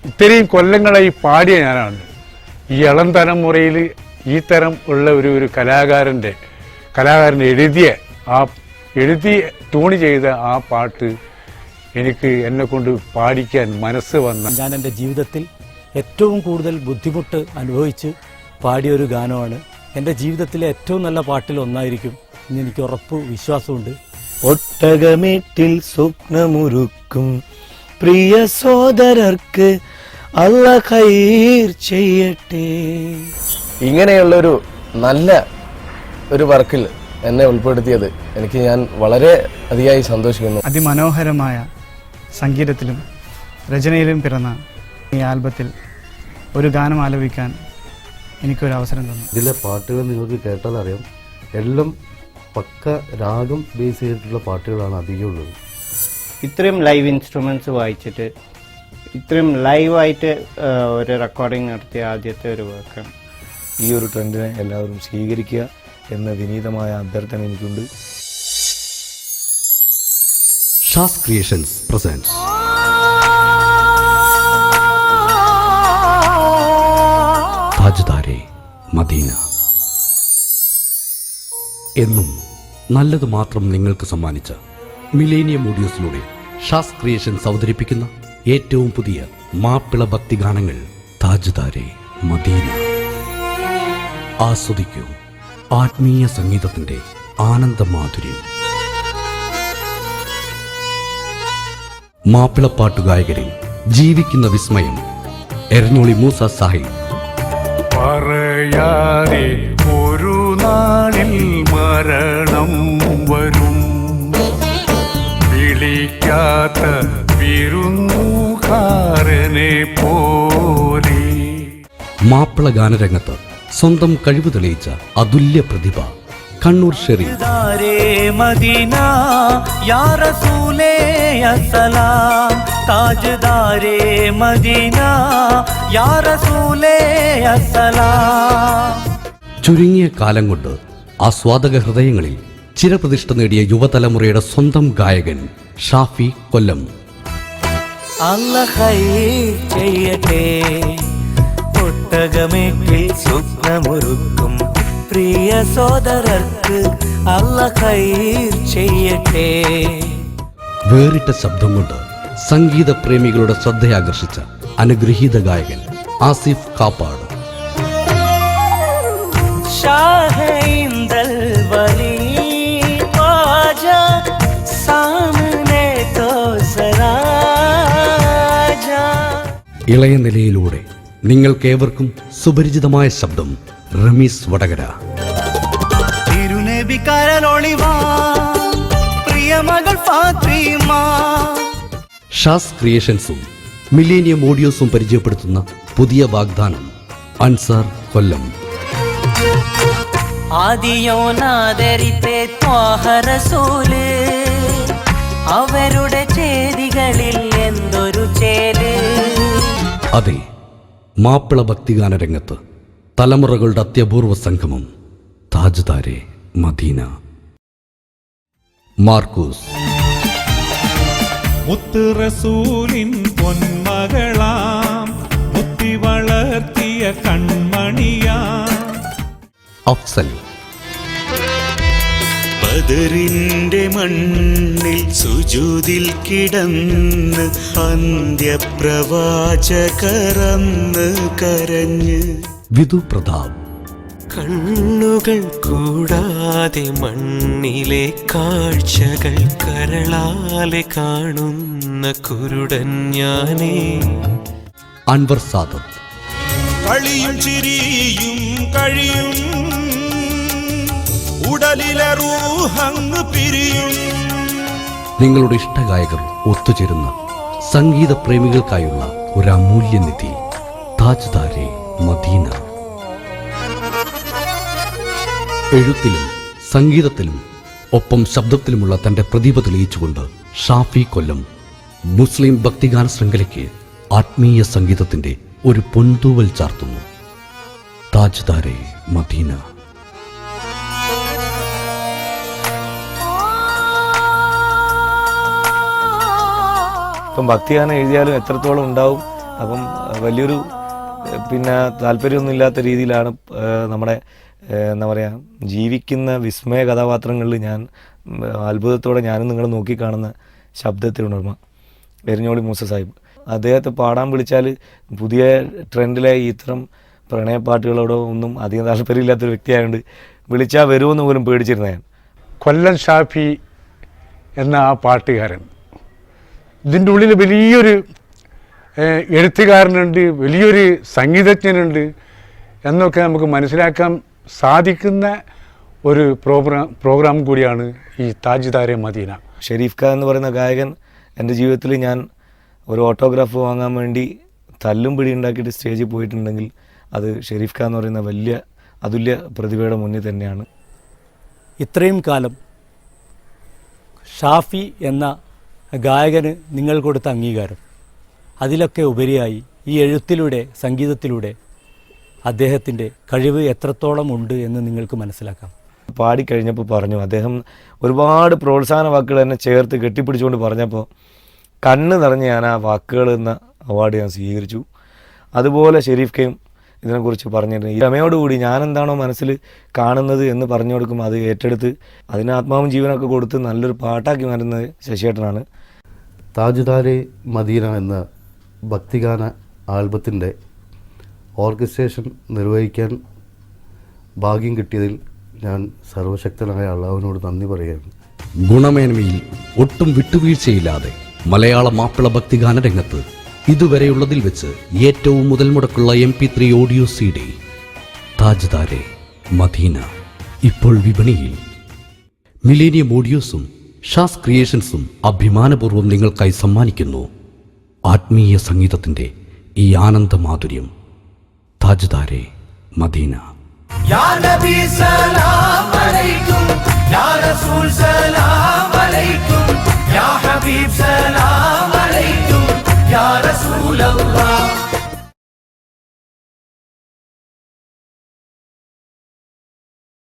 ഇത്രയും കൊല്ലങ്ങളായി പാടിയ ഞാനാണ്. ഈ ഇളം തലമുറയിൽ ഈ തരം ഉള്ള ഒരു കലാകാരൻ എഴുതി ട്യൂൺ ചെയ്ത ആ പാട്ട് എനിക്ക് എന്നെ കൊണ്ട് പാടിക്കാൻ മനസ്സ് വന്ന. ഞാൻ എൻ്റെ ജീവിതത്തിൽ ഏറ്റവും കൂടുതൽ ബുദ്ധിമുട്ട് അനുഭവിച്ച് പാടിയൊരു ഗാനമാണ്. എൻ്റെ ജീവിതത്തിലെ ഏറ്റവും നല്ല പാട്ടിൽ ഒന്നായിരിക്കും എന്ന് എനിക്ക് വിശ്വാസമുണ്ട്. ഒട്ടകമേട്ടിൽ സ്വപ്നമുറുക്കും പ്രിയ സോദരർക്ക് അല്ലാഹ് ഖൈർ ചെയ്യട്ടെ. ഇങ്ങനെയുള്ളൊരു നല്ല ഒരു വർക്കിൽ എന്നെ ഉൾപ്പെടുത്തിയത് ഞാൻ വളരെ അതിയായി സന്തോഷിക്കുന്നു. അതിമനോഹരമായ സംഗീതത്തിലും രചനയിലും പിറന്ന ഈ ആൽബത്തിൽ ഒരു ഗാനം ആലപിക്കാൻ എനിക്കൊരു അവസരം തന്നു. ഇതിലെ പാട്ടുകൾ നിങ്ങൾക്ക് കേട്ടാൽ അറിയാം, എല്ലാം പക്ക രാഗം ബേസ് ചെയ്തിട്ടുള്ള പാട്ടുകളാണ് അധികം ഉള്ളത്. ഇത്രയും ലൈവ് ഇൻസ്ട്രുമെന്റ്സ് വായിച്ചിട്ട് ഇത്രയും ലൈവായിട്ട് ഒരു റെക്കോർഡിംഗ് നടത്തിയ ആദ്യത്തെ ഒരു വർക്കാണ്. ഈ ഒരു ട്രെൻഡിനെ എല്ലാവരും സ്വീകരിക്കുക എന്ന വിനീതമായ അഭ്യർത്ഥന എനിക്കുണ്ട്. Shaz creations presence താജ്ദാരെ Medina. എന്നും നല്ലത് മാത്രം നിങ്ങൾക്ക് സമ്മാനിച്ച മിലേനിയം ഓഡിയോസിലൂടെ ഷാസ് ക്രിയേഷൻസ് അവതരിപ്പിക്കുന്ന ഏറ്റവും പുതിയ മാപ്പിള ഭക്തിഗാനങ്ങൾ താജ്ദാരെ മദീന. ആസ്വദിക്കൂ ആത്മീയ സംഗീതത്തിന്റെ ആനന്ദമാധുര്യം. മാപ്പിളപ്പാട്ടുഗായകരിൽ ജീവിക്കുന്ന വിസ്മയം എരഞ്ഞോളി മൂസ സാഹിബ്. പറയാതെ ഒരു നാളിൽ മരണം വരും, വിളിക്കാത്ത വിരുന്നുകാരനെ പോലെ. മാപ്പിള ഗാനരംഗത്ത് സ്വന്തം കഴിവ് തെളിയിച്ച അതുല്യ പ്രതിഭ കണ്ണൂർ ഷെരീഫ്. മദീന യാ റസൂലേ അസ്സലാം, താജ്ദാരെ മദീന യാ റസൂലേ അസ്സലാം. ചുരുങ്ങിയ കാലം കൊണ്ട് ആസ്വാദക ഹൃദയങ്ങളിൽ ചിരപ്രതിഷ്ഠ നേടിയ യുവതലമുറയുടെ സ്വന്തം ഗായകൻ ഷാഫി കൊല്ലം. അല്ലാഹ് ഖൈർ ചെയ്യട്ടെ, ഒട്ടകമേട്ടിൽ സ്വപ്നമൊരുക്കും പ്രിയ സോദരർക്ക് അല്ലാഹ് ഖൈർ ചെയ്യട്ടെ. വേറിട്ട ശബ്ദം കൊണ്ട് സംഗീത പ്രേമികളുടെ ശ്രദ്ധയാകർഷിച്ച അനുഗ്രഹീത ഗായകൻ ആസിഫ് കാപ്പാട്. ഇളയ നിലയിലൂടെ നിങ്ങൾക്കേവർക്കും സുപരിചിതമായ ശബ്ദം റമീസ് വടകര. ഷാസ് ക്രിയേഷൻസും മില്ലേനിയം ഓഡിയോസും പരിചയപ്പെടുത്തുന്ന പുതിയ വാഗ്ദാനം അൻസാർ കൊല്ലം. അവരുടെ ചേതികളിൽ എന്തൊരു ചേല്. അതെ, മാപ്പിള ഭക്തിഗാന രംഗത്ത് തലമുറകളുടെ അത്യപൂർവ സംഗമം താജ്ദാരെ മദീന. മാർക്കൂസ്. മുത്ത് റസൂലിൻ പൊന്മകളാം മുത്തി വളർത്തിയ കൺമണിയാ. അഫ്സൽ. ബദറിന്റെ മണ്ണിൽ സുജൂദിൽ കിടന്ന് അന്ത്യപ്രവാചകറന്ന് കരഞ്ഞ്. വിധു പ്രതാപ്. കണ്ണുകൾ കൂടാതെ മണ്ണിലെ കാഴ്ചകൾ കരളാലെ കാണുന്ന കുരുടൻ ഞാനേ. അൻവർ സാദത്ത്. കളിയും ചിരിയും കഴിയും ഉടലിലെ റൂഹങ്ങ് പിരിയും. നിങ്ങളുടെ ഇഷ്ടഗായകർ ഒത്തുചേരുന്ന സംഗീത പ്രേമികൾക്കായുള്ള ഒരു അമൂല്യനിധി താജ്ദാരെ മദീന. എഴുത്തിലും സംഗീതത്തിലും ഒപ്പം ശബ്ദത്തിലുമുള്ള തന്റെ പ്രതിഭ തെളിയിച്ചുകൊണ്ട് ഷാഫി കൊല്ലം മുസ്ലിം ഭക്തിഗാന ശൃംഖലയ്ക്ക് ആത്മീയ സംഗീതത്തിന്റെ ഒരു പൊൻതൂവൽ ചാർത്തുന്നു. താജ്ദാരെ മദീന. ഇപ്പം ഭക്തിഗാനം എഴുതിയാലും എത്രത്തോളം ഉണ്ടാവും അപ്പം വലിയൊരു പിന്നെ താല്പര്യമൊന്നുമില്ലാത്ത രീതിയിലാണ് നമ്മുടെ എന്താ പറയുക ജീവിക്കുന്ന വിസ്മയ കഥാപാത്രങ്ങളിൽ ഞാൻ അത്ഭുതത്തോടെ ഞാനും നിങ്ങൾ നോക്കിക്കാണുന്ന ശബ്ദത്തിലുണർമ്മ എരിഞ്ഞോളി മൂസ സാഹിബ്. അദ്ദേഹത്തെ പാടാൻ വിളിച്ചാൽ പുതിയ ട്രെൻഡിലെ ഇത്തരം പ്രണയപ്പാട്ടുകളോടോ ഒന്നും അധികം താല്പര്യമില്ലാത്തൊരു വ്യക്തിയായതുകൊണ്ട് വിളിച്ചാൽ വരുമെന്ന് പോലും പേടിച്ചിരുന്ന ഞാൻ. കൊല്ലം ഷാഫി എന്ന ആ പാട്ടുകാരൻ, ഇതിൻ്റെ ഉള്ളിൽ വലിയൊരു എഴുത്തുകാരനുണ്ട്, വലിയൊരു സംഗീതജ്ഞനുണ്ട് എന്നൊക്കെ നമുക്ക് മനസ്സിലാക്കാൻ സാധിക്കുന്ന ഒരു പ്രോഗ്രാം കൂടിയാണ് ഈ താജ്ദാരെ മദീന. ഷെരീഫ് ഖാൻ എന്ന് പറയുന്ന ഗായകൻ എൻ്റെ ജീവിതത്തിൽ ഞാൻ ഒരു ഓട്ടോഗ്രാഫ് വാങ്ങാൻ വേണ്ടി തല്ലും പിടി ഉണ്ടാക്കിയിട്ട് സ്റ്റേജിൽ പോയിട്ടുണ്ടെങ്കിൽ അത് ഷെരീഫ് ഖാൻ എന്ന് പറയുന്ന വലിയ അതുല്യ പ്രതിഭയുടെ മുന്നിൽ തന്നെയാണ്. ഇത്രയും കാലം ഷാഫി എന്ന ഗായകന് നിങ്ങൾ കൊടുത്ത അംഗീകാരം, അതിലൊക്കെ ഉപരിയായി ഈ എഴുത്തിലൂടെ സംഗീതത്തിലൂടെ അദ്ദേഹത്തിൻ്റെ കഴിവ് എത്രത്തോളം ഉണ്ട് എന്ന് നിങ്ങൾക്ക് മനസ്സിലാക്കാം. പാടിക്കഴിഞ്ഞപ്പോൾ പറഞ്ഞു, അദ്ദേഹം ഒരുപാട് പ്രോത്സാഹന വാക്കുകൾ എന്നെ ചേർത്ത് കെട്ടിപ്പിടിച്ചുകൊണ്ട് പറഞ്ഞപ്പോൾ കണ്ണ് നിറഞ്ഞ് ഞാൻ ആ വാക്കുകൾ എന്ന അവാർഡ് ഞാൻ സ്വീകരിച്ചു. അതുപോലെ ഷെരീഫ് ഖയും ഇതിനെക്കുറിച്ച് പറഞ്ഞിട്ടുണ്ട്. ഈ ക്ഷമയോടുകൂടി ഞാൻ എന്താണോ മനസ്സിൽ കാണുന്നത് എന്ന് പറഞ്ഞു കൊടുക്കുമ്പോൾ അത് ഏറ്റെടുത്ത് അതിന് ആത്മാവും ജീവനൊക്കെ കൊടുത്ത് നല്ലൊരു പാട്ടാക്കി മാറ്റുന്നത് ശശിയേട്ടനാണ്. താജ്ദാരെ മദീന എന്ന ഭക്തിഗാന ആൽബത്തിൻ്റെ ഓർക്കസ്ട്രേഷൻ നിർവഹിക്കാൻ ഭാഗ്യം കിട്ടിയതിൽ ഞാൻ സർവശക്തനായ അള്ളാഹുവിനോട് നന്ദി പറയുകയാണ്. ഗുണമേന്മയിൽ ഒട്ടും വിട്ടുവീഴ്ചയില്ലാതെ മലയാള മാപ്പിള ഭക്തിഗാന രംഗത്ത് ഇതുവരെയുള്ളതിൽ വെച്ച് ഏറ്റവും മുതൽ മുടക്കുള്ള MP3 ഓഡിയോ CD താജ്ദാരെ മദീന ഇപ്പോൾ വിപണിയിൽ. മിലേനിയം ഓഡിയോസും ഷാസ് ക്രിയേഷൻസും അഭിമാനപൂർവ്വം നിങ്ങൾക്കായി സമ്മാനിക്കുന്നു ആത്മീയ സംഗീതത്തിന്റെ ഈ ആനന്ദമാധുര്യം. താജ്ദാരെ മദീന. യാ നബി സലാം അലൈക്കും, യാ റസൂൽ സലാം അലൈക്കും, യാ ഹബീബ് സലാം അലൈക്കും, യാ റസൂലല്ലാഹ്